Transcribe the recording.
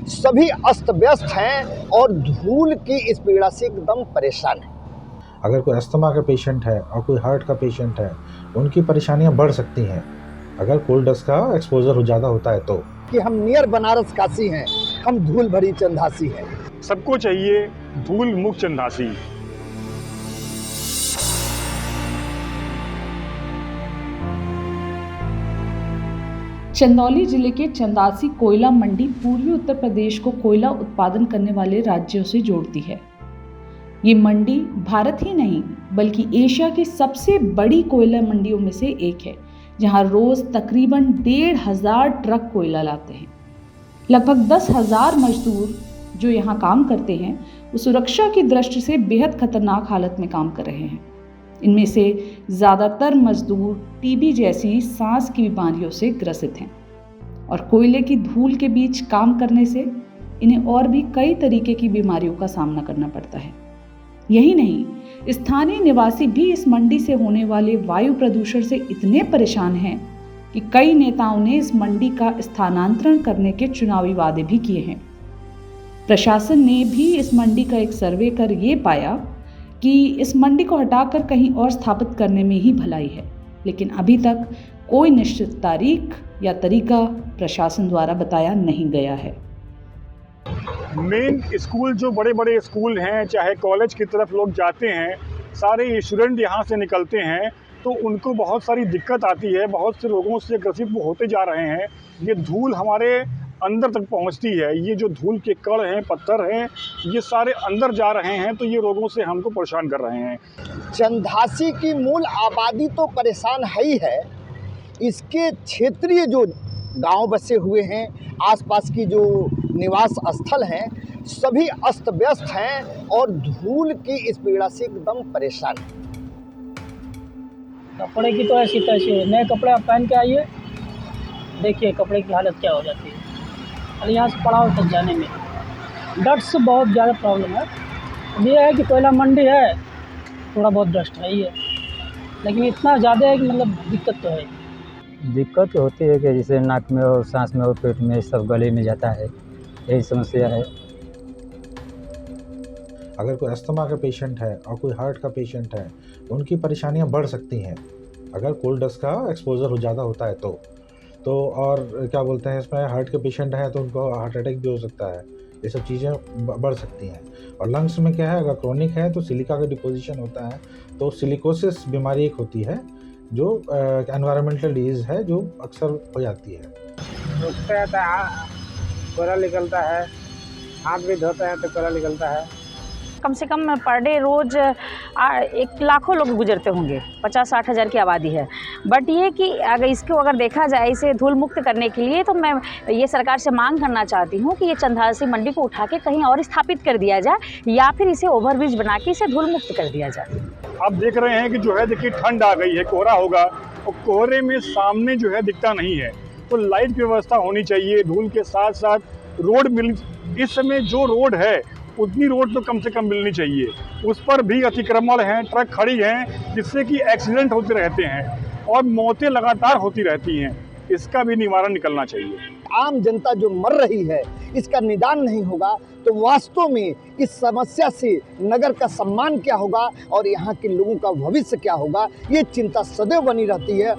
सभी अस्त व्यस्त हैं और धूल की इस पीड़ा से एकदम परेशान हैं। अगर कोई अस्थमा का पेशेंट है और कोई हार्ट का पेशेंट है, उनकी परेशानियां बढ़ सकती हैं अगर कोल डस्ट का एक्सपोजर ज़्यादा होता है तो। कि हम नियर बनारस काशी हैं, हम धूल भरी चंदासी हैं। सबको चाहिए धूल मुक्त चंदासी। चंदौली जिले के चंदासी कोयला मंडी पूर्वी उत्तर प्रदेश को कोयला उत्पादन करने वाले राज्यों से जोड़ती है। ये मंडी भारत ही नहीं बल्कि एशिया की सबसे बड़ी कोयला मंडियों में से एक है, जहां रोज तकरीबन 1,500 ट्रक कोयला लाते हैं। लगभग 10,000 मजदूर जो यहाँ काम करते हैं वो सुरक्षा की दृष्टि से बेहद खतरनाक हालत में काम कर रहे हैं। इनमें से ज़्यादातर मजदूर टीबी जैसी सांस की बीमारियों से ग्रसित हैं और कोयले की धूल के बीच काम करने से इन्हें और भी कई तरीके की बीमारियों का सामना करना पड़ता है। यही नहीं, स्थानीय निवासी भी इस मंडी से होने वाले वायु प्रदूषण से इतने परेशान हैं कि कई नेताओं ने इस मंडी का स्थानांतरण करने के चुनावी वादे भी किए हैं। प्रशासन ने भी इस मंडी का एक सर्वे कर ये पाया कि इस मंडी को हटाकर कहीं और स्थापित करने में ही भलाई है, लेकिन अभी तक कोई निश्चित तारीख या तरीका प्रशासन द्वारा बताया नहीं गया है। मेन स्कूल जो बड़े बड़े स्कूल हैं, चाहे कॉलेज की तरफ लोग जाते हैं, सारे स्टूडेंट यहाँ से निकलते हैं तो उनको बहुत सारी दिक्कत आती है, बहुत से रोगों से ग्रसित वो होते जा रहे हैं। ये धूल हमारे अंदर तक पहुंचती है, ये जो धूल के कण हैं, पत्थर हैं, ये सारे अंदर जा रहे हैं तो ये रोगों से हमको परेशान कर रहे हैं। चंदासी की मूल आबादी तो परेशान है ही है, इसके क्षेत्रीय जो गांव बसे हुए हैं, आसपास की जो निवास स्थल हैं, सभी अस्त व्यस्त हैं और धूल की इस पीड़ा से एकदम परेशान हैं। कपड़े की तो ऐसी तैसी है, नए कपड़े आप पहन के आइए, देखिए कपड़े की हालत क्या हो जाती है। और यहाँ से पड़ाव तक जाने में डस्ट से बहुत ज़्यादा प्रॉब्लम है। ये है कि कोयला मंडी है, थोड़ा बहुत डस्ट है ही है, लेकिन इतना ज़्यादा है कि मतलब दिक्कत तो है। दिक्कत होती है कि जैसे नाक में और सांस में और पेट में सब गले में जाता है, यही समस्या है। अगर कोई अस्थमा का पेशेंट है और कोई हार्ट का पेशेंट है, उनकी परेशानियां बढ़ सकती हैं अगर कोल डस्ट का एक्सपोजर ज़्यादा होता है तो और क्या बोलते हैं, इसमें हार्ट के पेशेंट हैं तो उनको हार्ट अटैक भी हो सकता है। ये सब चीज़ें बढ़ सकती हैं। और लंग्स में क्या है, अगर क्रोनिक है तो सिलिका का डिपोजिशन होता है, तो सिलिकोसिस बीमारी एक होती है जो एनवायरमेंटल डिजीज़ है जो अक्सर हो जाती है। रुकते हैं तो कोयला निकलता है, हाथ भी धोते हैं तो कोयला निकलता है। कम से कम पर डे रोज़ 1 लाखों लोग गुजरते होंगे, 50-60 हज़ार की आबादी है। बट ये कि अगर देखा जाए इसे धूल मुक्त करने के लिए, तो मैं ये सरकार से मांग करना चाहती हूँ कि ये चंदासी मंडी को उठा के कहीं और स्थापित कर दिया जाए या फिर इसे ओवरब्रिज बना के इसे धूल मुक्त कर दिया जाए। आप देख रहे हैं कि जो है देखिए ठंड आ गई है, कोहरा होगा और कोहरे में सामने जो है दिखता नहीं है, तो लाइट की व्यवस्था होनी चाहिए। धूल के साथ साथ रोड मिल, इस समय जो रोड है उतनी रोड तो कम से कम मिलनी चाहिए, उस पर भी अतिक्रमण हैं, ट्रक खड़ी हैं, जिससे कि एक्सीडेंट होते रहते हैं और मौतें लगातार होती रहती हैं। इसका भी निवारण निकलना चाहिए। आम जनता जो मर रही है, इसका निदान नहीं होगा तो वास्तव में इस समस्या से नगर का सम्मान क्या होगा और यहाँ के लोगों का भविष्य क्या होगा, ये चिंता सदैव बनी रहती है।